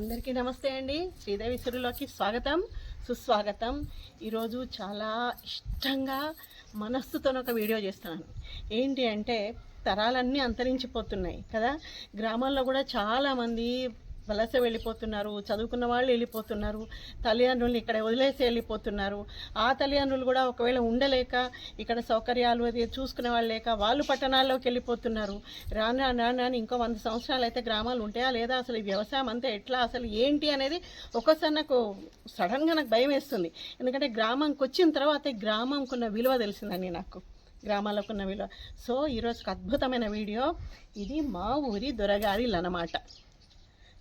అందరికీ నమస్తే అండి. శ్రీదేవి సిరులోకి స్వాగతం, సుస్వాగతం. ఈరోజు చాలా ఇష్టంగా మనస్సుతో ఒక వీడియో చేస్తున్నాను. ఏంటి అంటే తరాలన్నీ అంతరించిపోతున్నాయి కదా. గ్రామాల్లో కూడా చాలామంది వలస వెళ్ళిపోతున్నారు, చదువుకున్న వాళ్ళు వెళ్ళిపోతున్నారు, తల్లిదండ్రులు ఇక్కడ వదిలేసి వెళ్ళిపోతున్నారు. ఆ తల్లిదండ్రులు కూడా ఒకవేళ ఉండలేక ఇక్కడ సౌకర్యాలు అది చూసుకునే వాళ్ళు లేక వాళ్ళు పట్టణాల్లోకి వెళ్ళిపోతున్నారు. రాను రాను ఇంకో 100 సంవత్సరాలు అయితే గ్రామాలు ఉంటాయా లేదా, అసలు ఈ వ్యవసాయం అంతా ఎట్లా, అసలు ఏంటి అనేది ఒక్కోసారి నాకు సడన్గా నాకు భయం వేస్తుంది. ఎందుకంటే గ్రామంకి వచ్చిన తర్వాత గ్రామంకు ఉన్న విలువ తెలిసిందండి నాకు, గ్రామాలకు ఉన్న విలువ. సో ఈరోజు ఒక అద్భుతమైన వీడియో. ఇది మా ఊరి దొరగారిలు అన్నమాట.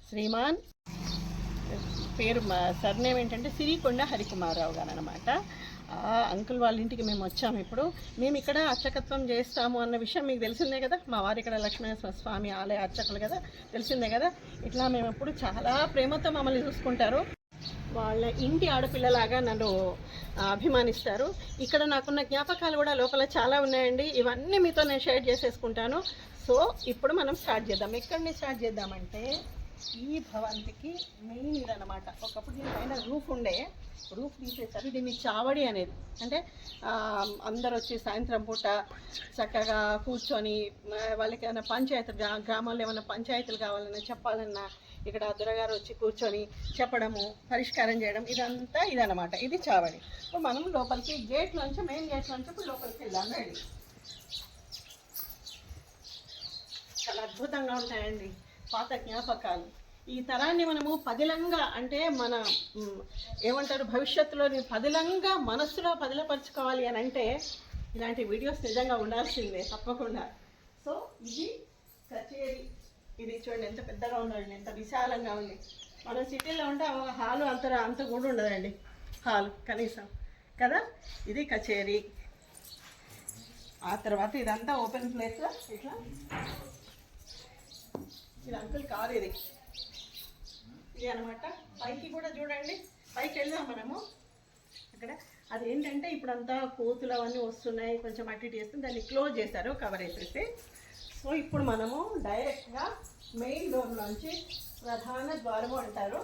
శ్రీమాన్ పేరు సర్నేమ్ ఏంటంటే సిరికొండ హరికుమారరావు గారు అనమాట. అంకుల్ వాళ్ళ ఇంటికి మేము వచ్చాము. ఇప్పుడు మేము ఇక్కడ అర్చకత్వం చేస్తాము అన్న విషయం మీకు తెలిసిందే కదా. మా వారు ఇక్కడ లక్ష్మీనరసింహ స్వామి ఆలయ అర్చకులు కదా, తెలిసిందే కదా. ఇట్లా మేము ఎప్పుడు చాలా ప్రేమతో మమ్మల్ని చూసుకుంటారు. వాళ్ళ ఇంటి ఆడపిల్లలాగా నన్ను అభిమానిస్తారు. ఇక్కడ నాకున్న జ్ఞాపకాలు కూడా లోపల చాలా ఉన్నాయండి. ఇవన్నీ మీతో నేను షేర్ చేసేసుకుంటాను. సో ఇప్పుడు మనం స్టార్ట్ చేద్దాం. ఎక్కడి నుంచి స్టార్ట్ చేద్దామంటే ఈ భవంతికి మెయిన్ ఇదనమాట. ఒకప్పుడు దీనిపైన రూఫ్ ఉండే, రూఫ్ తీసేసారు. దీన్ని చావడి అనేది, అంటే అందరు వచ్చి సాయంత్రం పూట చక్కగా కూర్చొని వాళ్ళకి ఏమైనా పంచాయతీ, గ్రామాల్లో ఏమైనా పంచాయతీలు కావాలన్నా చెప్పాలన్నా ఇక్కడ దొరగారు వచ్చి కూర్చొని చెప్పడము, పరిష్కారం చేయడం, ఇదంతా ఇదనమాట. ఇది చావడి. సో మనం లోపలికి గేట్ నుంచి, మెయిన్ గేట్ నుంచి ఇప్పుడు లోపలికి వెళ్దాం. రండి. చాలా అద్భుతంగా ఉంటాయండి పాత జ్ఞాపకాలు. ఈ తరాన్ని మనము పదిలంగా, అంటే మన ఏమంటారు, భవిష్యత్తులోని పదిలంగా మనస్సులో పదిలపరచుకోవాలి అని అంటే ఇలాంటి వీడియోస్ నిజంగా ఉండాల్సిందే తప్పకుండా. సో ఇది కచేరీ. ఇది చూడండి ఎంత పెద్దగా ఉందండి, ఎంత విశాలంగా ఉంది. మన సిటీలో ఉంటే హాలు అంత కూడా ఉండదండి, హాల్ కనీసం కదా. ఇది కచేరీ. ఆ తర్వాత ఇదంతా ఓపెన్ ప్లేస్. ఇట్లా ఇది అంకుల్ కారు, ఇది అనమాట. పైకి కూడా చూడండి, పైకి వెళ్దాం మనము. అక్కడ అదేంటంటే ఇప్పుడంతా కోతులు అవన్నీ వస్తున్నాయి, కొంచెం అటు ఇటు చేస్తుంది, దాన్ని క్లోజ్ చేశారు, కవర్ వేసేసి. సో ఇప్పుడు మనము డైరెక్ట్గా మెయిన్ డోర్ నుంచి, ప్రధాన ద్వారము అంటారు,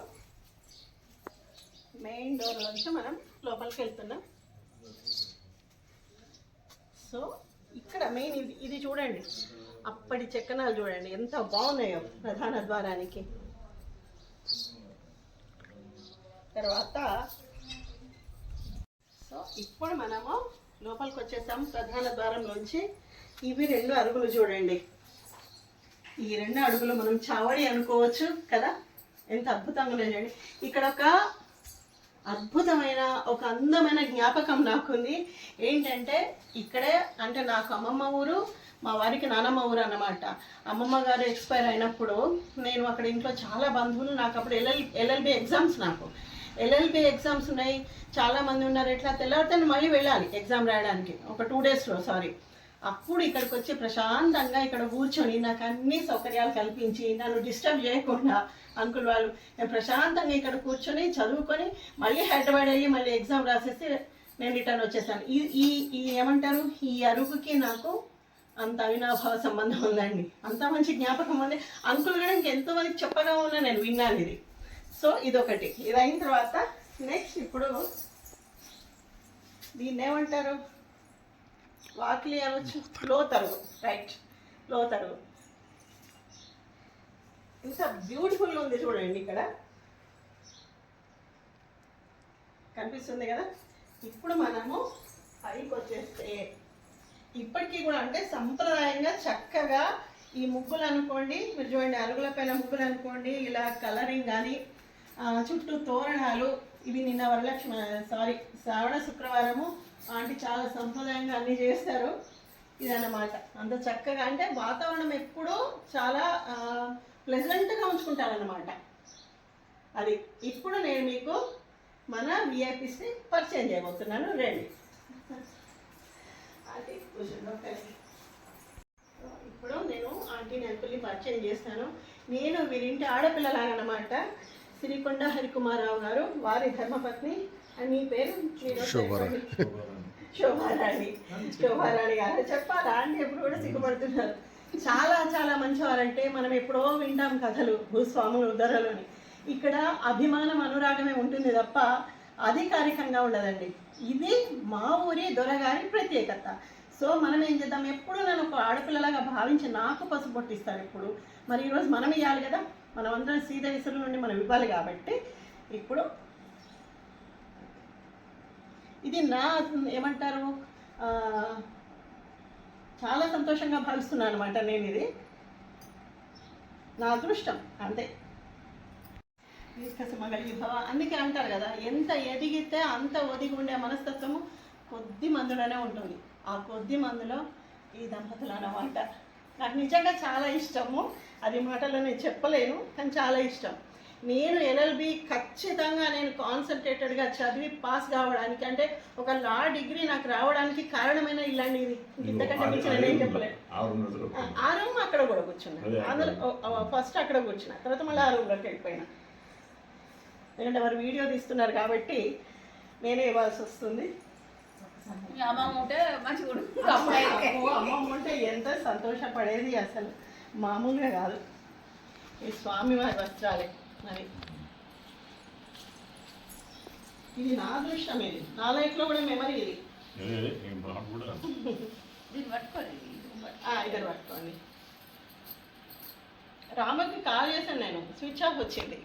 మెయిన్ డోర్ నుంచి మనం లోపలికి వెళ్తున్నాం. సో ఇక్కడ మెయిన్ ఇది చూడండి, అప్పటి చెక్కనాలు చూడండి ఎంత బాగున్నాయో ప్రధాన ద్వారానికి. తర్వాత సో ఇప్పుడు మనము లోపలికి వచ్చేసాం ప్రధాన ద్వారంలోంచి. ఇవి 2 అడుగులు చూడండి. ఈ 2 అడుగులు మనం చావడి అనుకోవచ్చు కదా. ఎంత అద్భుతంగా చూడండి. ఇక్కడ ఒక అద్భుతమైన, ఒక అందమైన జ్ఞాపకం నాకుంది. ఏంటంటే ఇక్కడే, అంటే నాకు అమ్మమ్మ ఊరు, మా వారికి నానమ్మ ఊరు అన్నమాట. అమ్మమ్మ గారు ఎక్స్పైర్ అయినప్పుడు నేను అక్కడ ఇంట్లో చాలా బంధువులు, నాకు అప్పుడు ఎల్ఎల్బి ఎగ్జామ్స్, నాకు ఎల్ఎల్బి ఎగ్జామ్స్ ఉన్నాయి, చాలామంది ఉన్నారు. ఎట్లా తెల్లారితే మళ్ళీ వెళ్ళాలి ఎగ్జామ్ రాయడానికి, ఒక 2 డేస్లో సారీ. అప్పుడు ఇక్కడికి వచ్చి ప్రశాంతంగా ఇక్కడ కూర్చొని నాకు అన్ని సౌకర్యాలు కల్పించి నన్ను డిస్టర్బ్ చేయకుండా అంకుల్ వాళ్ళు, నేను ప్రశాంతంగా ఇక్కడ కూర్చొని చదువుకొని మళ్ళీ హైదరాబాద్ అయ్యి మళ్ళీ ఎగ్జామ్ రాసేసి నేను రిటర్న్ వచ్చేసాను. ఈ ఏమంటారు, ఈ అరుగుకి నాకు అంత అవినాభావ సంబంధం ఉందండి. అంత మంచి జ్ఞాపకం ఉంది. అంకుల్ కూడా ఇంకెంతో మందికి చెప్పగా ఉన్నా నేను విన్నాను ఇది. సో ఇదొకటి. ఇది అయిన తర్వాత నెక్స్ట్ ఇప్పుడు దీన్ని ఏమంటారు, వాకిలి అనొచ్చు, లోతరుగు, రైట్, లోతరుగు. ఇంత బ్యూటిఫుల్గా ఉంది చూడండి, ఇక్కడ కనిపిస్తుంది కదా. ఇప్పుడు మనము పైకి వచ్చేస్తే ఇప్పటికీ కూడా, అంటే సంప్రదాయంగా చక్కగా ఈ ముగ్గులు అనుకోండి, మీరు చూడండి, అరుగుల పైన ముగ్గులు అనుకోండి, ఇలా కలరింగ్ కానీ, చుట్టూ తోరణాలు. ఇవి నిన్న శ్రావణ శుక్రవారము ఆంటీ చాలా సంప్రదాయంగా అన్నీ చేస్తారు. ఇదన్నమాట అంత చక్కగా, అంటే వాతావరణం ఎప్పుడూ చాలా ప్లెజెంట్గా ఉంచుకుంటారన్నమాట. అది ఇప్పుడు నేను మీకు మన విఐపీస్ని పరిచయం చేయబోతున్నాను. రండి. ఇప్పుడు నేను ఆంటీని అంకుల్ని పరిచయం చేస్తాను. నేను వీరింటి ఆడపిల్లలాగనమాట. సిరికొండ హరికుమారరావు గారు, వారి ధర్మపత్ని. అని మీ పేరు? శోభారాణి గారు. చెప్పాలా అండి, ఎప్పుడు కూడా సిగ్గుపడుతున్నారు. చాలా చాలా మంచివారంటే మనం ఎప్పుడో వింటాం కథలు, భూస్వాములు ఉద్దరలోని. ఇక్కడ అభిమానం అనురాగమే ఉంటుంది తప్ప అధికారికంగా ఉండదండి. ఇది మా ఊరి దొరగారి ప్రత్యేకత. సో మనం ఏం చేద్దాం, ఎప్పుడు నన్ను ఒక ఆడపిల్లలాగా భావించి నాకు పసుపు పొట్టిస్తారు ఎప్పుడు. మరి ఈరోజు మనం ఇవ్వాలి కదా, మనం అందరం శ్రీదేవిసుల నుండి మనం ఇవ్వాలి కాబట్టి ఇప్పుడు ఇది నా ఏమంటారు చాలా సంతోషంగా భావిస్తున్నాను అనమాట. నేను ఇది నా అదృష్టం అంతే. సుమగలి భవ అందుకే అంటారు కదా, ఎంత ఎదిగితే అంత ఒదిగి ఉండే మనస్తత్వము కొద్ది మందిలోనే ఉంటుంది. ఆ కొద్ది మందిలో ఈ దంపతులు అన్నమాట. నాకు నిజంగా చాలా ఇష్టము, అది మాటలో నేను చెప్పలేను, కానీ చాలా ఇష్టం. నేను ఎల్ఎల్బి ఖచ్చితంగా నేను కాన్సన్ట్రేటెడ్గా చదివి పాస్ కావడానికి, అంటే ఒక లా డిగ్రీ నాకు రావడానికి కారణమైన ఇలాంటిది. ఇంతకంటే మించిన నేను చెప్పలేను. ఆ రూమ్ అక్కడ కూడా కూర్చున్నాను, అందులో ఫస్ట్ అక్కడ కూర్చున్నా, తర్వాత మళ్ళీ ఆ రూమ్లోకి వెళ్ళిపోయినా. ఎందుకంటే వారు వీడియో తీస్తున్నారు కాబట్టి నేనే ఇవ్వాల్సి వస్తుంది. అమ్మమ్మ ఉంటే ఎంత సంతోషపడేది, అసలు మామూలుగా కాదు. ఈ స్వామివారి వస్త్రాలే మరి. ఇది నా అదృష్టం, ఇది నా లైఫ్లో కూడా మెమరీ. ఇది ఇద్దరు పట్టుకోండి. రామకి కాల్ చేశాను నేను, స్విచ్ ఆఫ్ వచ్చింది.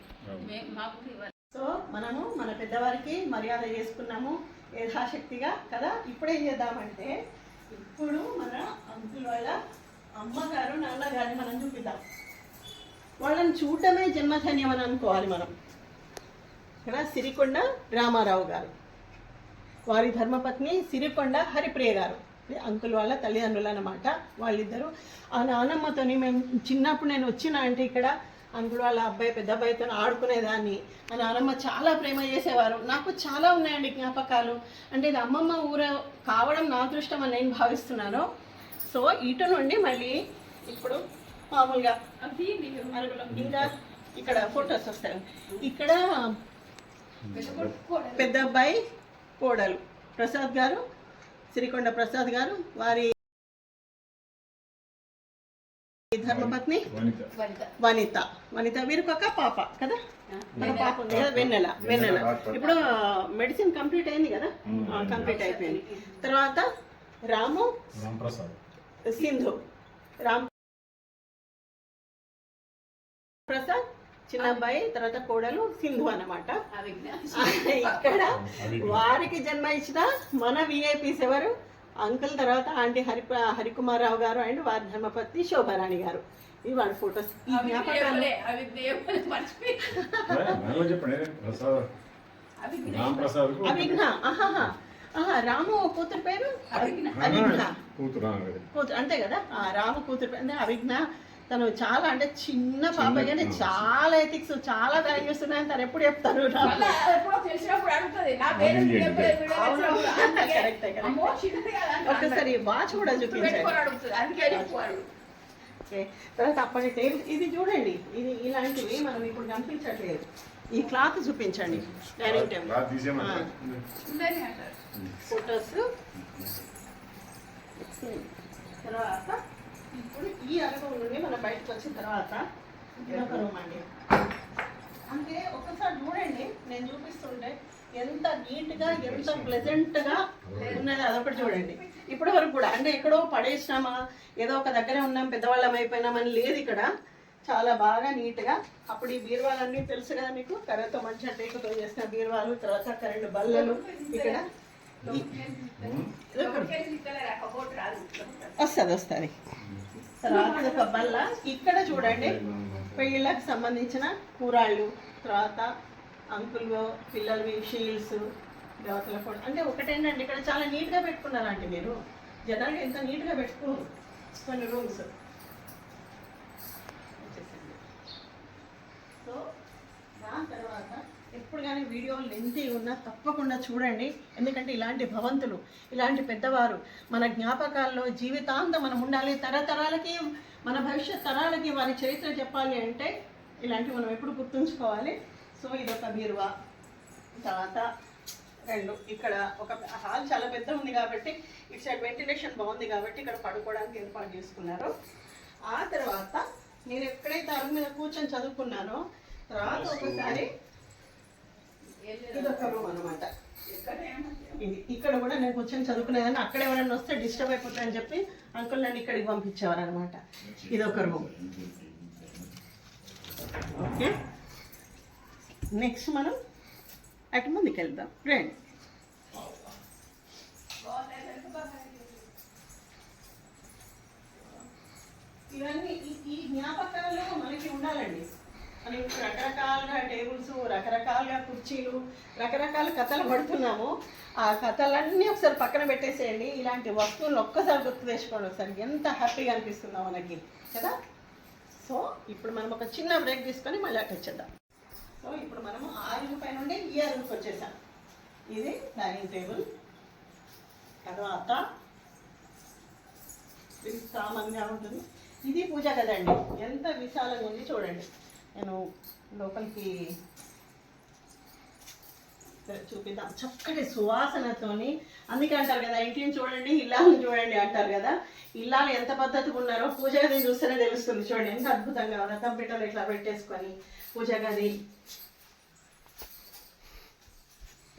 సో మనము మన పెద్దవారికి మర్యాద చేసుకున్నాము యథాశక్తిగా కదా. ఇప్పుడు ఏం చేద్దామంటే, ఇప్పుడు మన అంకుల్ వాళ్ళ అమ్మగారు నాన్నగారిని మనం చూపిద్దాం. వాళ్ళని చూడటమే జన్మధన్యం అని అనుకోవాలి మనం కదా. సిరికొండ రామారావు గారు, వారి ధర్మపత్ని సిరికొండ హరిప్రియ గారు, అంకుల్ వాళ్ళ తల్లిదండ్రులు అన్నమాట వాళ్ళిద్దరు. ఆ నానమ్మతోని మేము చిన్నప్పుడు నేను వచ్చిన అంటే ఇక్కడ అంకుల్ వాళ్ళ అబ్బాయి పెద్ద అబ్బాయితో ఆడుకునేదాన్ని. ఆ నానమ్మ చాలా ప్రేమ చేసేవారు. నాకు చాలా ఉన్నాయండి జ్ఞాపకాలు. అంటే ఇది అమ్మమ్మ ఊరు కావడం నా అదృష్టం అని నేను భావిస్తున్నాను. సో ఇటు నుండి మళ్ళీ ఇప్పుడు మామూలుగా ఇంకా ఇక్కడ ఫొటోస్ వస్తాయి. ఇక్కడ పెద్ద అబ్బాయి కోడలు ప్రసాద్ గారు, సిరికొండ ప్రసాద్ గారు, వారి ధర్మపత్ని వనిత. వీరికి ఒక పాప కదా, మన పాప ఉంది కదా, వెన్నెల. ఇప్పుడు మెడిసిన్ కంప్లీట్ అయింది కదా, కంప్లీట్ అయిపోయింది. తర్వాత రాము, సింధు, రామ్ ప్రసాద్ చిన్న అబ్బాయి, తర్వాత కోడలు సింధు అన్నమాట. ఇక్కడ వారికి జన్మ ఇచ్చిన మన విఐపీస్ ఎవరు, అంకుల్ తర్వాత ఆంటీ హరికుమారరావు గారు అండ్ వారి ధర్మపత్ని శోభారాణి గారు. ఇవి వాళ్ళ ఫొటోస్. ఈ జ్ఞాపకాలు అవిఘ్న. రాము కూతురు పేరు అవిఘ్న కూతురు అంతే కదా. రాము కూతురు అంటే అవిఘ్న. తను చాలా అంటే చిన్న పాప కానీ చాలా ఎథిక్స్, చాలా వాల్యూస్ ఉన్నాయని తను ఎప్పుడు చెప్తారు. ఒక్కసారి వాచ్ కూడా చూపించారు. తర్వాత అప్పటి టేబుల్ ఇది చూడండి, ఇది ఇలాంటివి మనం ఇప్పుడు కనిపించట్లేదు. ఈ క్లాత్ చూపించండి, డైనింగ్ టేబుల్ ఫొటోస్. తర్వాత ఇప్పుడు ఈ అనుభవం నుండి మనం బయటకు వచ్చిన తర్వాత ఇదొక రూమ్ అండి. అంటే ఒకసారి చూడండి, నేను చూపిస్తుంటే ఎంత నీట్గా ఎంత ప్లెజెంట్గా ఉన్నది, అదొకటి చూడండి. ఇప్పటి వరకు కూడా అంటే ఎక్కడో పడేసినామా, ఏదో ఒక దగ్గరే ఉన్నాం, పెద్దవాళ్ళం అయిపోయినామని లేదు. ఇక్కడ చాలా బాగా నీట్గా. అప్పుడు ఈ బీరువాలన్నీ తెలుసు కదా మీకు, కర్రతో మంచిగా టేకుతో చేసిన బీరువాలు, తర్వాత కరెంటు బల్లలు. ఇక్కడ వస్తుంది. తర్వాత ఒక బల్ల. ఇక్కడ చూడండి పెళ్ళిళ్ళకి సంబంధించిన కూరాళ్ళు, తర్వాత అంకుల్ పిల్లలవి షీల్డ్స్, దేవతల ఫోటో. అంటే ఒకటేంటండి, ఇక్కడ చాలా నీట్గా పెట్టుకున్నారంటే మీరు జనాలు ఎంత నీట్గా పెట్టుకోరు కొన్ని రూమ్స్. సో దాని తర్వాత ఎప్పుడు కానీ వీడియో లెంతీ ఉన్నా తప్పకుండా చూడండి. ఎందుకంటే ఇలాంటి భవంతులు, ఇలాంటి పెద్దవారు మన జ్ఞాపకాల్లో జీవితాంతం మనం ఉండాలి. తరతరాలకి, మన భవిష్యత్ తరాలకి వారి చరిత్ర చెప్పాలి అంటే ఇలాంటివి మనం ఎప్పుడు గుర్తుంచుకోవాలి. సో ఇదొక బీరువా. తర్వాత రెండు, ఇక్కడ ఒక హాల్ చాలా పెద్ద ఉంది కాబట్టి ఇటు సైడ్ వెంటిలేషన్ బాగుంది కాబట్టి ఇక్కడ పడుకోవడానికి ఏర్పాటు చేసుకున్నారు. ఆ తర్వాత నేను ఎక్కడైతే అరుగు మీద కూర్చొని చదువుకున్నానో తర్వాత ఒకసారి ఇదొక రూమ్ అనమాట. ఇది ఇక్కడ కూడా నేను కూర్చొని చదువుకునేదాన్ని. అక్కడ ఎవరైనా వస్తే డిస్టర్బ్ అయిపోతాయని చెప్పి అంకుల్ నన్ను ఇక్కడికి పంపించేవారు అనమాట. ఇదొక రూమ్. ఓకే, నెక్స్ట్ మనం అటు ముందుకు వెళ్దాం రండి. ఇవన్నీ ఈ జ్ఞాపకాలు మనకి ఉండాలండి. మనం రకరకాలుగా టేబుల్స్, రకరకాలుగా కుర్చీలు, రకరకాల కథలు పడుతున్నాము. ఆ కథలన్నీ ఒకసారి పక్కన పెట్టేసేయండి. ఇలాంటి వస్తువులు ఒక్కసారి గుర్తు తెచ్చుకోండి. ఒకసారి ఎంత హ్యాపీగా అనిపిస్తుందో మనకి కదా. సో ఇప్పుడు మనం ఒక చిన్న బ్రేక్ తీసుకొని మళ్ళీ అటు వచ్చేద్దాం. సో ఇప్పుడు మనము ఆ రూమ్ పై నుండి ఈ రూమ్కి వచ్చేసాం. ఇది డైనింగ్ టేబుల్. తర్వాత ఇది కామన్గా ఉంటుంది. ఇది పూజ కదండి, ఎంత విశాలంగా ఉంది చూడండి. నేను లోపలికి చూపిద్దాం. చక్కటి సువాసనతోని, అందుకే అంటారు కదా ఇంటిని చూడండి ఇల్లాలను చూడండి అంటారు కదా. ఇల్లాలు ఎంత పద్ధతిగా ఉన్నారో పూజ గదిని చూస్తేనే తెలుస్తుంది. చూడండి ఎంత అద్భుతంగా రథం పీటలు ఇట్లా పెట్టేసుకొని పూజ గది.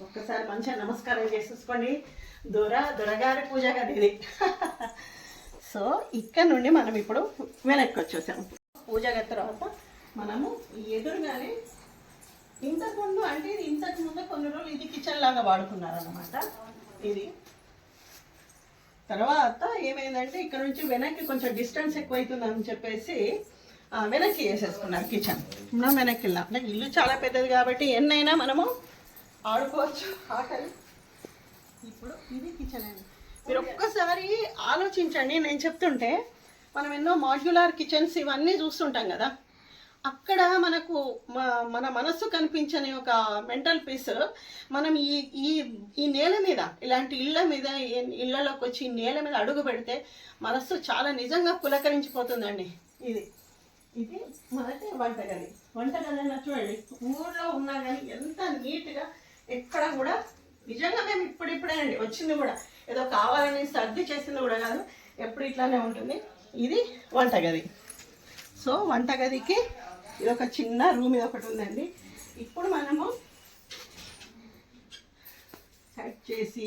ఒక్కసారి మంచిగా నమస్కారం చేసేసుకోండి. దొరగారి పూజ గది ఇది. సో ఇక్కడ నుండి మనం ఇప్పుడు వెనక్కి వచ్చేసాము. పూజ గది తర్వాత మనము ఎదురుగానే ఇంతకుముందు, అంటే ఇది ఇంతకు ముందు కొన్ని రోజులు ఇది కిచెన్ లాగా వాడుకున్నారన్నమాట. ఇది తర్వాత ఏమైందంటే ఇక్కడ నుంచి వెనక్కి కొంచెం డిస్టెన్స్ ఎక్కువైతుందని చెప్పేసి వెనక్కి వేసేసుకున్నారు కిచెన్. మనం వెనక్కి వెళ్ళాం. అంటే ఇల్లు చాలా పెద్దది కాబట్టి ఎన్నైనా మనము ఆడుకోవచ్చు ఆటలు. ఇప్పుడు ఇది కిచెన్ అండి. మీరు ఒక్కసారి ఆలోచించండి. నేను చెప్తుంటే మనం ఎన్నో మాడ్యులర్ కిచెన్స్ ఇవన్నీ చూస్తుంటాం కదా. అక్కడ మనకు మన మనస్సు కనిపించని ఒక మెంటల్ పీస్ మనం ఈ నేల మీద, ఇలాంటి ఇళ్ళ మీద, ఇళ్లలోకి వచ్చి నేల మీద అడుగు పెడితే మనస్సు చాలా నిజంగా పులకరించిపోతుందండి. ఇది మనకి వంటగది. వంటగది అన్న చూడండి, ఊళ్ళో ఉన్నా కానీ ఎంత నీట్గా, ఎక్కడ కూడా నిజంగా మేము ఇప్పుడిప్పుడే అండి వచ్చింది కూడా, ఏదో కావాలని సర్ది చేసింది కూడా కాదు, ఎప్పుడు ఇట్లానే ఉంటుంది. ఇది వంటగది. సో వంటగదికి ఇది ఒక చిన్న రూమ్ ఇది ఒకటి ఉందండి. ఇప్పుడు మనము సెట్ చేసి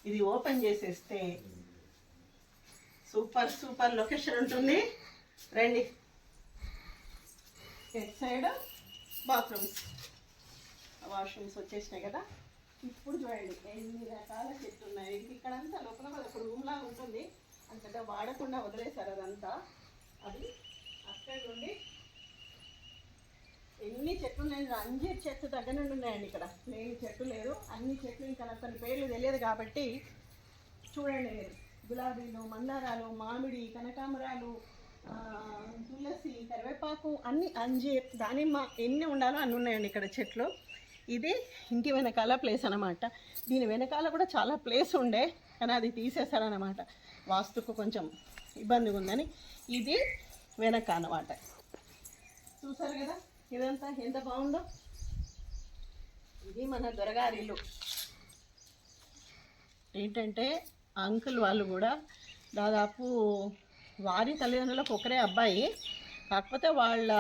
ఇది ఓపెన్ చేసేస్తే సూపర్ సూపర్ లొకేషన్ ఉంటుంది. రండి. ఎట్ సైడ్ బాత్రూమ్స్, వాష్రూమ్స్ వచ్చేసినాయి కదా. ఇప్పుడు చూడండి ఎన్ని రకాల చెట్లు ఉన్నాయి. ఇక్కడంతా లోపల ఒక రూమ్ లాగా ఉంటుంది. అంతగా వాడకుండా వదిలేశారు అదంతా. అది అక్కడ నుండి ఎన్ని చెట్లు ఉన్నాయి. అంజీర్ చెట్టు దగ్గర నుండి ఉన్నాయండి. ఇక్కడ లేని చెట్టు లేదు, అన్ని చెట్లు. ఇంకా నాకు కొన్ని పేర్లు తెలియదు కాబట్టి చూడండి మీరు. గులాబీలు, మందారాలు, మామిడి, కనకాంబరాలు, తులసి, కరివేపాకు, అన్ని అంజీర్, దానిమ్మ, ఎన్ని ఉండాలో అన్నీ ఉన్నాయండి ఇక్కడ చెట్లు. ఇది ఇంటి వెనకాల ప్లేస్ అన్నమాట. దీని వెనకాల కూడా చాలా ప్లేస్ ఉండే, కానీ అది తీసేశారన్నమాట. వాస్తుకు కొంచెం ఇబ్బందిగా ఉందని. ఇది వెనక అన్నమాట. చూసారు కదా ఇదంతా ఎంత బాగుందో. ఇది మన దొరగారి ఇల్లు. ఏంటంటే అంకుల్ వాళ్ళు కూడా దాదాపు వారి తల్లిదండ్రులకు ఒకరే అబ్బాయి, కాకపోతే వాళ్ళ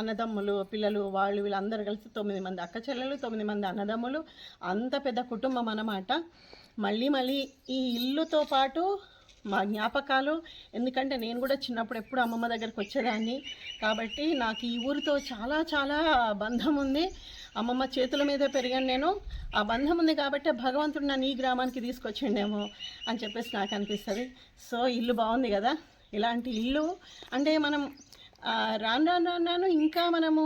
అన్నదమ్ములు, పిల్లలు, వీళ్ళందరూ కలిసి 9 మంది అక్క చెల్లెలు, 9 మంది అన్నదమ్ములు. అంత పెద్ద కుటుంబం అన్నమాట. మళ్ళీ ఈ ఇల్లుతో పాటు మా జ్ఞాపకాలు. ఎందుకంటే నేను కూడా చిన్నప్పుడు ఎప్పుడు అమ్మమ్మ దగ్గరికి వచ్చేదాన్ని కాబట్టి నాకు ఈ ఊరితో చాలా చాలా బంధం ఉంది. అమ్మమ్మ చేతుల మీద పెరిగాను నేను. ఆ బంధం ఉంది కాబట్టి భగవంతుడు నన్ను ఈ గ్రామానికి తీసుకొచ్చిండేమో అని చెప్పేసి నాకు అనిపిస్తుంది. సో ఇల్లు బాగుంది కదా. ఇలాంటి ఇల్లు అంటే మనం రాను ఇంకా మనము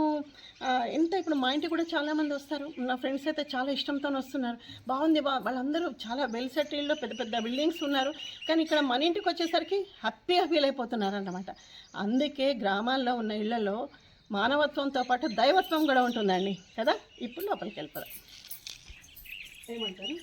ఎంత, ఇప్పుడు మా ఇంటికి కూడా చాలామంది వస్తారు. నా ఫ్రెండ్స్ అయితే చాలా ఇష్టంతో వస్తున్నారు. బాగుంది వాళ్ళందరూ చాలా వెల్ సెటిల్డ్, పెద్ద పెద్ద బిల్డింగ్స్ ఉన్నారు. కానీ ఇక్కడ మన ఇంటికి వచ్చేసరికి హ్యాపీగా ఫీల్ అయిపోతున్నారు అన్నమాట. అందుకే గ్రామాల్లో ఉన్న ఇళ్లలో మానవత్వంతో పాటు దైవత్వం కూడా ఉంటుందండి కదా. ఇప్పుడు లోపలికి వెళ్ళిపోదాం. ఏమంటారు?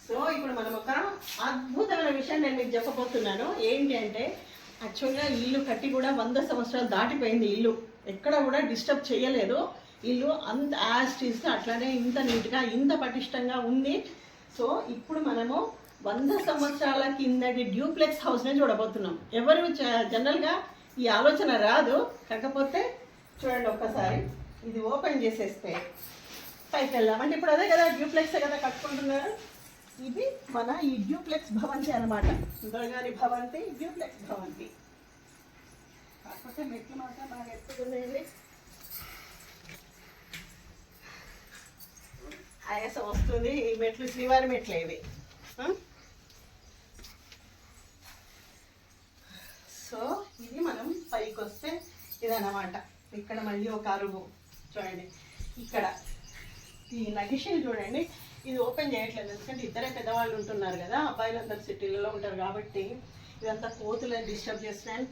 సో ఇప్పుడు మనం ఒక అద్భుతమైన విషయం నేను మీకు చెప్పబోతున్నాను. ఏంటి అంటే యాక్చువల్గా ఇల్లు కట్టి కూడా 100 సంవత్సరాలు దాటిపోయింది. ఇల్లు ఎక్కడ కూడా డిస్టర్బ్ చేయలేదు. ఇల్లు అంత యాస్టీస్గా అట్లానే ఇంత నీట్గా ఇంత పటిష్టంగా ఉంది. సో ఇప్పుడు మనము 100 సంవత్సరాల కిందటి డ్యూప్లెక్స్ హౌస్నే చూడబోతున్నాం. ఎవరు జనరల్గా ఈ ఆలోచన రాదు. కాకపోతే చూడండి ఒక్కసారి ఇది ఓపెన్ చేసేస్తే పైకి వెళ్దాం. అంటే ఇప్పుడు అదే కదా డ్యూప్లెక్స్ కదా కట్టుకుంటున్నారు. ఇది మన ఈ డ్యూప్లెక్స్ భవంతి అనమాట. దొరగారి భవంతి, డ్యూప్లెక్స్ భవంతి. కాకపోతే మెట్లు మాత్రం బాగా ఎత్తుకునేది. ఆయాసం వస్తుంది. ఈ మెట్లు శ్రీవారి మెట్లే ఇవి. సో ఇది మనం పైకి వస్తే ఇదన్నమాట. ఇక్కడ మళ్ళీ ఒక అరుగు చూడండి. ఇక్కడ ఈ నగిషిని చూడండి. ఇది ఓపెన్ చేయట్లేదు ఎందుకంటే ఇద్దరే పెద్దవాళ్ళు ఉంటున్నారు కదా, అబ్బాయిలందరూ సిటీలలో ఉంటారు కాబట్టి ఇదంతా కోతులను డిస్టర్బ్ చేస్తున్నాయని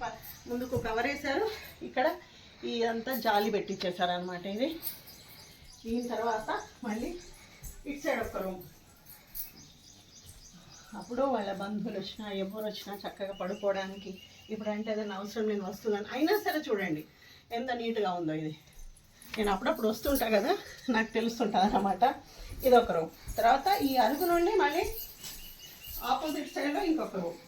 ముందుకు కవర్ వేశారు. ఇక్కడ ఇదంతా జాలి పెట్టించేశారు అనమాట. ఇది దీని తర్వాత మళ్ళీ ఇటు సైడ్ ఒక రూమ్. అప్పుడు వాళ్ళ బంధువులు వచ్చినా ఎవరు వచ్చినా చక్కగా పడుకోవడానికి ఇప్పుడు అంటే ఏదైనా అవసరం నేను వస్తున్నాను అయినా సరే చూడండి ఎంత నీట్గా ఉందో. ఇది నేను అప్పుడప్పుడు వస్తుంటా కదా, నాకు తెలుస్తుంటుంది అన్నమాట. ఇది ఒక రూమ్. తర్వాత ఈ అరుగు నుండి మళ్ళీ ఆపోజిట్ సైడ్లో ఇంకొక రూమ్.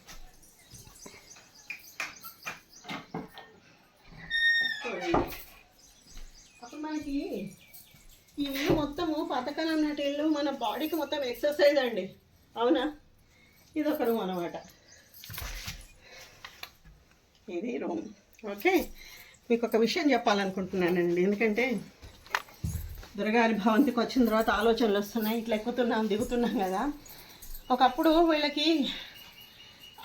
చూడండి అప్పుడు మనకి ఈ ఇల్లు మొత్తము పథకాలు అన్నట్టు ఇల్లు మన బాడీకి మొత్తం ఎక్సర్సైజ్ అండి. అవునా? ఇది ఒక రూమ్ అన్నమాట. ఇది రూమ్. ఓకే, మీకు ఒక విషయం చెప్పాలనుకుంటున్నానండి. ఎందుకంటే దొరగారి భవంతికి వచ్చిన తర్వాత ఆలోచనలు వస్తున్నాయి. ఇట్లా ఎక్కుతున్నాం దిగుతున్నాం కదా. ఒకప్పుడు వీళ్ళకి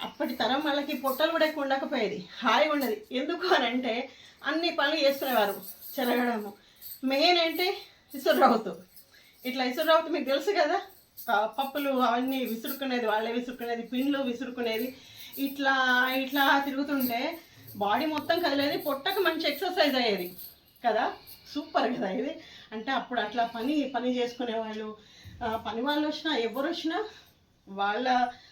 అప్పటి తరం వాళ్ళకి పొట్టలు కూడా ఎక్కువ ఉండకపోయేది, హాయిగా ఉండదు. ఎందుకు అని అంటే అన్ని పనులు చేసుకునేవారు. చెరగడము మెయిన్ అంటే ఇసురురావుతూ. ఇట్లా ఇసురురావుతూ మీకు తెలుసు కదా, పప్పులు అవన్నీ విసురుకునేది, వాళ్ళే విసురుకునేది, పిండ్లు విసురుకునేది. ఇట్లా ఇట్లా తిరుగుతుంటే బాడీ మొత్తం కదిలేది, పొట్టకు మంచి ఎక్సర్సైజ్ అయ్యేది కదా. సూపర్ కదా ఇది. అంటే అప్పుడు అట్లా పని చేసుకునేవాళ్ళు. పని వాళ్ళు వచ్చినా ఎవరు వచ్చినా వాళ్ళ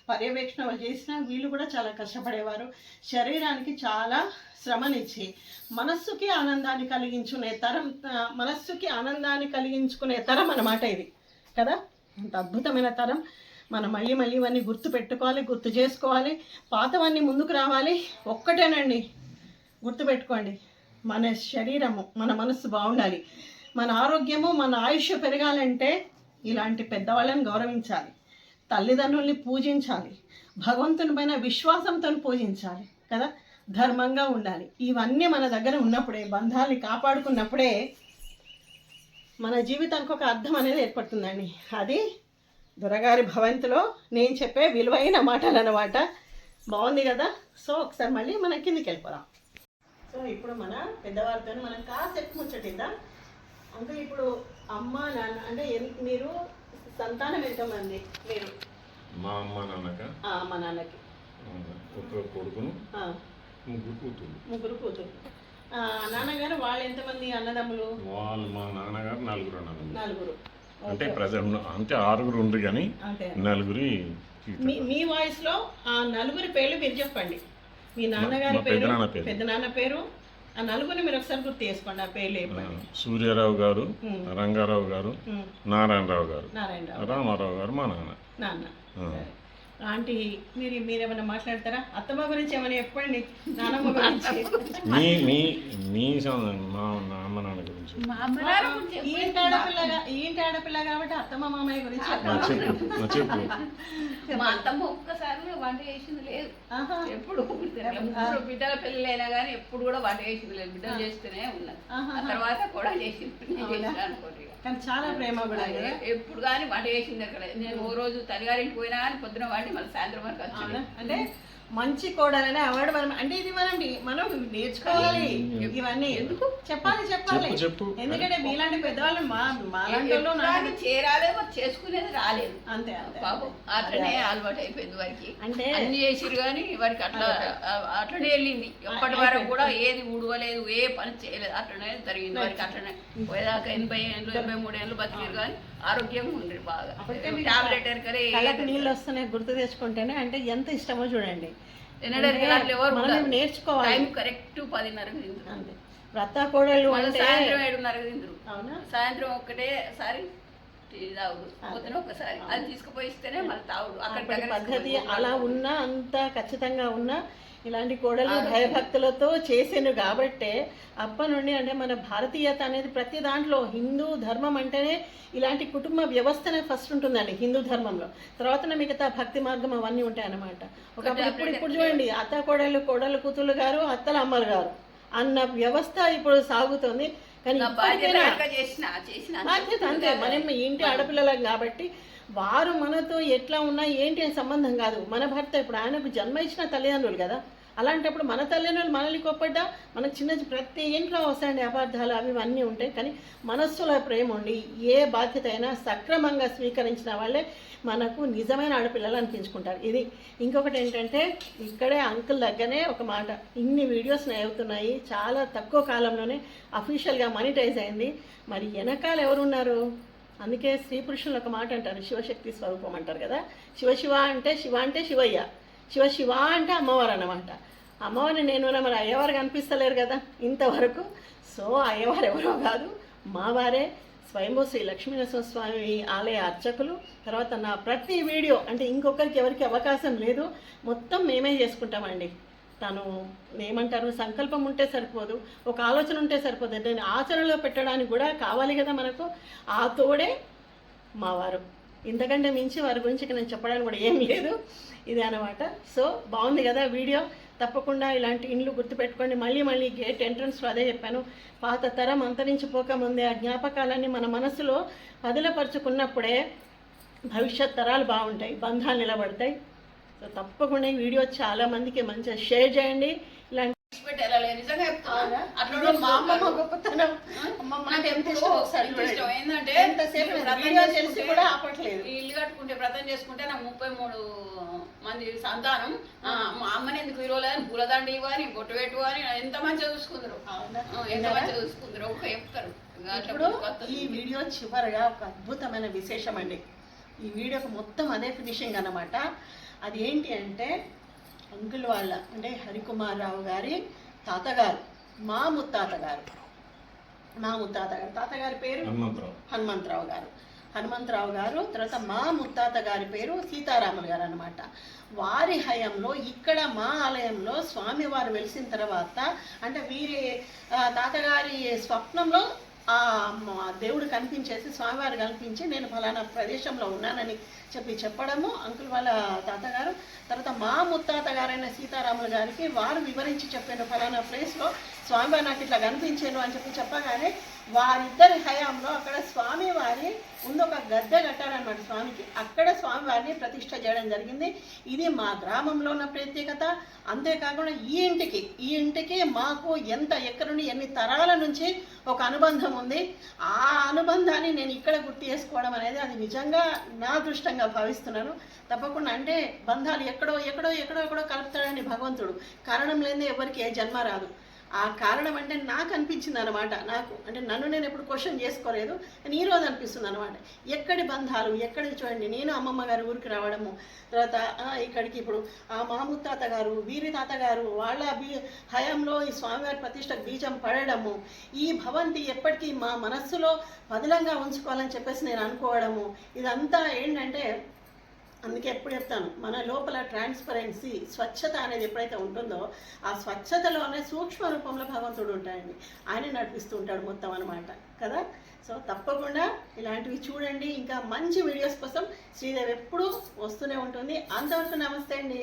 పర్యవేక్షణ వాళ్ళు చేసినా వీళ్ళు కూడా చాలా కష్టపడేవారు. శరీరానికి చాలా శ్రమనిచ్చి మనస్సుకి ఆనందాన్ని కలిగించుకునే తరం అన్నమాట ఇది కదా. అంత అద్భుతమైన తరం. మనం మళ్ళీ ఇవన్నీ గుర్తు పెట్టుకోవాలి, గుర్తు చేసుకోవాలి, పాతవన్నీ ముందుకు రావాలి. ఒక్కటేనండి గుర్తుపెట్టుకోండి, మన శరీరము మన మనస్సు బాగుండాలి, మన ఆరోగ్యము మన ఆయుష్ పెరగాలంటే ఇలాంటి పెద్దవాళ్ళని గౌరవించాలి, తల్లిదండ్రుల్ని పూజించాలి, భగవంతుని పైన విశ్వాసంతో పూజించాలి కదా, ధర్మంగా ఉండాలి. ఇవన్నీ మన దగ్గర ఉన్నప్పుడే, బంధాలని కాపాడుకున్నప్పుడే మన జీవితానికి ఒక అర్థం అనేది ఏర్పడుతుందండి. అది దొరగారి భవంతిలో నేను చెప్పే విలువైన మాటలు అన్నమాట. బాగుంది కదా. సో ఒకసారి మళ్ళీ మన కిందికి వెళ్ళిపోదాం. సో ఇప్పుడు మన పెద్దవారితో మనం కాసేపు ముచ్చటిద్దాం. అంటే ఇప్పుడు అమ్మ నాన్న అంటే మీరు సంతానం ఎంతమంది? మీరు మా అమ్మ నాన్నకి ఒక కొడుకును ముగ్గురు కూతురు. నాన్నగారు వాళ్ళు ఎంతమంది అన్నదమ్ములు? వాళ్ళు మా నాన్నగారు నలుగురు. అంటే ఓకే. ప్రజెంట్ అంటే 6 ఉండ్రు కానీ అంటే 4 మీ వాయిస్ లో ఆ 4 పేర్లు మీరు చెప్పండి. మీ నాన్నగారి మా పేరు, పెద్దనాన్న పేరు. పెద్దనాన్న పేరు, ఆ 4 మీరు ఒకసారి గుర్తు చేసుకోండి. ఆ పేర్లు చెప్పండి. సూర్యారావు గారు, రంగారావు గారు, నారాయణరావు గారు, నారాయణరావు, రామారావు గారు మా నాన్న. సరే. ఆంటీ మీరేమైనా మాట్లాడతారా? అత్తమ్మ గురించి ఏమైనా చెప్పండి, నానమ్మ గురించి. మీ మా అమ్మ నాన్న గురించి మా అమ్మగారు గురించి ఏంటి ఆడపిల్ల కాబట్టి అత్తమ్మ మామయ్య గురించి చెప్పు. మా అత్తమ్మ ఒక్కసారి వంట చేసింది లేదు. ఎప్పుడు బిడ్డల పెళ్ళైనా కానీ ఎప్పుడు కూడా వంట చేసింది లేదు. బిడ్డలు చేస్తూనే ఉన్నది. ఆ తర్వాత కూడా చేసింది. అనుకోండి కానీ చాలా ప్రేమ కూడా ఎప్పుడు కానీ వంట చేసింది అక్కడ. నేను ఓ రోజు తల్లిగారింటికి పోయినా కానీ పొద్దున వండి మళ్ళీ సాయంత్రం వరకు వచ్చాను. అంటే మంచి కోడలనే అవార్డు మనం అంటే ఇది మనం నేర్చుకోవాలి. ఇవన్నీ ఎందుకు చెప్పాలి చెప్పు. ఎందుకంటే మీలాంటి పెద్దవాళ్ళు మాలాంటి చేరాలే మరి చేసుకునేది రాలేదు. అంతే పాపం అట్లనే అలవాటు అయిపోయింది వారికి. అంటే అన్ని చేసిరు కానీ వారికి అట్లనే వెళ్ళింది. ఎప్పటి వరకు కూడా ఏది ఉడవలేదు, ఏ పని చేయలేదు. అట్లనే జరిగింది వారికి. అట్లనే పోయేదాకా 80 ఏళ్ళు 83 ఏళ్ళు బతికారు కానీ ఆరోగ్యంగా ఉండ్రి బాగా. అప్పటికే టాబ్లెట్ ఎరకరే కళ్ళకు నీళ్ళు వస్తున్నాయి గుర్తు తెచ్చుకుంటేనే, అంటే ఎంత ఇష్టమో చూడండి. తినడానికి అట్లా ఎవరు మనం నేర్చుకోవాలి. టైం కరెక్ట్ 10:30కి తింటారు. అంతే వ్రత కోడళ్ళు అంటే సాయంత్రం 7:30కి తింటారు. అవునా? సాయంత్రం ఒకటేసారి టీ తాగుడు, పొద్దున ఒకసారి అది తీసుకుపోయి ఇస్తేనే మళ్ళీ తాగుడు. అక్కడ పద్ధతి అలా ఉన్నా, అంత ఖచ్చితంగా ఉన్నా, ఇలాంటి కోడలు భయభక్తులతో చేసాను కాబట్టే అప్పటి నుండి అంటే మన భారతీయత అనేది ప్రతి దాంట్లో హిందూ ధర్మం అంటేనే ఇలాంటి కుటుంబ వ్యవస్థనే ఫస్ట్ ఉంటుందండి హిందూ ధర్మంలో. తర్వాత మిగతా భక్తి మార్గం అవన్నీ ఉంటాయన్నమాట. ఒకప్పుడు ఇప్పుడు చూడండి అత్త కోడలు, కోడలు కూతుళ్ళు గారు, అత్తల అమ్మలు గారు అన్న వ్యవస్థ ఇప్పుడు సాగుతుంది. కానీ బాధ్యత అంతే, మనం ఇంటి ఆడపిల్లలం కాబట్టి వారు మనతో ఎట్లా ఉన్నా ఏంటి అని సంబంధం కాదు. మన భర్త ఇప్పుడు ఆయనకు జన్మ ఇచ్చిన తల్లిదండ్రులు కదా, అలాంటప్పుడు మన తల్లిదండ్రులు మనల్ని కోప్పడ్డా మనకు చిన్న ప్రతి ఇంట్లో వస్తాయండి అపార్థాలు అవి ఇవన్నీ ఉంటాయి. కానీ మనస్సులో ప్రేమ ఉండి ఏ బాధ్యత అయినా సక్రమంగా స్వీకరించిన వాళ్ళే మనకు నిజమైన ఆడపిల్లలు అనిపించుకుంటారు. ఇది ఇంకొకటి ఏంటంటే ఇక్కడే అంకుల్ దగ్గరనే ఒక మాట, ఇన్ని వీడియోస్ అవుతున్నాయి, చాలా తక్కువ కాలంలోనే అఫీషియల్గా మానిటైజ్ అయింది. మరి వెనకాల ఎవరున్నారు? అందుకే స్త్రీ పురుషులు ఒక మాట అంటారు, శివశక్తి స్వరూపం అంటారు కదా. శివ అంటే శివయ్య, శివ అంటే అమ్మవారు అన్నమాట. అమ్మవారిని నేను మరి అయ్యవారు కనిపిస్తలేరు కదా ఇంతవరకు. సో అయ్యవారు ఎవరో కాదు, మా వారే స్వయంభూ శ్రీ లక్ష్మీనరసింహస్వామి ఆలయ అర్చకులు. తర్వాత నా ప్రతి వీడియో అంటే ఇంకొకరికి ఎవరికి అవకాశం లేదు, మొత్తం మేమే చేసుకుంటామండి. తను ఏమంటారు, సంకల్పం ఉంటే సరిపోదు, ఒక ఆలోచన ఉంటే సరిపోదు, దాన్ని ఆచరణలో పెట్టడానికి కూడా కావాలి కదా మనకు. ఆ తోడే మావారు. ఇంతకంటే మించి వారి గురించి నేను చెప్పడానికి కూడా ఏం లేదు. ఇది అన్నమాట. సో బాగుంది కదా వీడియో. తప్పకుండా ఇలాంటి ఇండ్లు గుర్తుపెట్టుకోండి. మళ్ళీ గేట్ ఎంట్రన్స్లో అదే చెప్పాను, పాత తరం అంతరించిపోకముందే ఆ జ్ఞాపకాలన్నీ మన మనసులో పదిలపరుచుకున్నప్పుడే భవిష్యత్ తరాలు బాగుంటాయి, బంధాలు నిలబడతాయి. సో తప్పకుండా ఈ వీడియో చాలా మందికి మంచిగా షేర్ చేయండి. ఇలాంటి ఇల్లు కట్టుకుంటే వ్రతం చేసుకుంటే నాకు 33 మంది సంతానం. మా అమ్మని ఎందుకు ఇవ్వలేదని పూలదండ ఇవ్వని, బొట్టు పెట్టు అని ఎంత మంచిగా చూసుకుందరు, ఎంత మంచిగా చూసుకుందరు ఒక చెప్తారు. ఈ వీడియో చివరగా ఒక అద్భుతమైన విశేషం అండి. ఈ వీడియోకి మొత్తం అదే ఫినిషింగ్ అన్నమాట. అది ఏంటి అంటే అంకుల్ వాళ్ళ అంటే హరికుమార్ రావు గారి తాతగారు, మా ముత్తాతగారు, తాతగారి పేరు హనుమంతరావు గారు. తర్వాత మా ముత్తాత గారి పేరు సీతారాములు గారు అనమాట. వారి హయాంలో ఇక్కడ మా ఆలయంలో స్వామివారు వెలిసిన తర్వాత అంటే వీరి తాతగారి స్వప్నంలో దేవుడు కనిపించేసి, స్వామివారు కనిపించి నేను ఫలానా ప్రదేశంలో ఉన్నానని చెప్పడము అంకుల్ వాళ్ళ తాతగారు. తర్వాత మా ముత్తాత గారైన సీతారాములు గారికి వారు వివరించి చెప్పాను, ఫలానా ప్లేస్లో స్వామివారు నాకు ఇట్లా కనిపించాను అని చెప్పగానే వారిద్దరి హయాంలో అక్కడ స్వామివారి ముందు ఒక గద్దె కట్టారనమాట స్వామికి. అక్కడ స్వామివారిని ప్రతిష్ఠ చేయడం జరిగింది. ఇది మా గ్రామంలో ఉన్న ప్రత్యేకత. అంతేకాకుండా ఈ ఇంటికి మాకు ఎక్కడి నుండి ఎన్ని తరాల నుంచి ఒక అనుబంధం ఉంది. ఆ అనుబంధాన్ని నేను ఇక్కడ గుర్తు చేసుకోవడం అనేది అది నిజంగా నా అదృష్టంగా భావిస్తున్నాను. తప్పకుండా అంటే బంధాలు ఎక్కడో కలుపుతాడండి భగవంతుడు. కారణం లేదే ఎవరికి ఏ జన్మ రాదు. ఆ కారణం అంటే నాకు అనిపించింది అనమాట. నాకు అంటే నన్ను నేను ఎప్పుడు క్వశ్చన్ చేసుకోలేదు, కానీ ఈరోజు అనిపిస్తుంది అనమాట. ఎక్కడి బంధాలు ఎక్కడికి చూడండి. నేను అమ్మమ్మ గారు ఊరికి రావడము, తర్వాత ఇక్కడికి ఇప్పుడు మా ముత్తాత గారు, వీరి తాతగారు వాళ్ళ హయాంలో ఈ స్వామివారి ప్రతిష్టకు బీజం పడడము, ఈ భవంతి ఎప్పటికీ మా మనస్సులో పదిలంగా ఉంచుకోవాలని చెప్పేసి నేను అనుకోవడము, ఇదంతా ఏంటంటే అందుకే ఎప్పుడు చెప్తాను, మన లోపల ట్రాన్స్పరెన్సీ స్వచ్ఛత అనేది ఎప్పుడైతే ఉంటుందో ఆ స్వచ్ఛతలోనే సూక్ష్మ రూపంలో భగవంతుడు ఉంటాయండి, ఆయన నడిపిస్తూ ఉంటాడు మొత్తం అనమాట కదా. సో తప్పకుండా ఇలాంటివి చూడండి. ఇంకా మంచి వీడియోస్ కోసం శ్రీదేవి ఎప్పుడూ వస్తూనే ఉంటుంది. అంతవరకు నమస్తే అండి.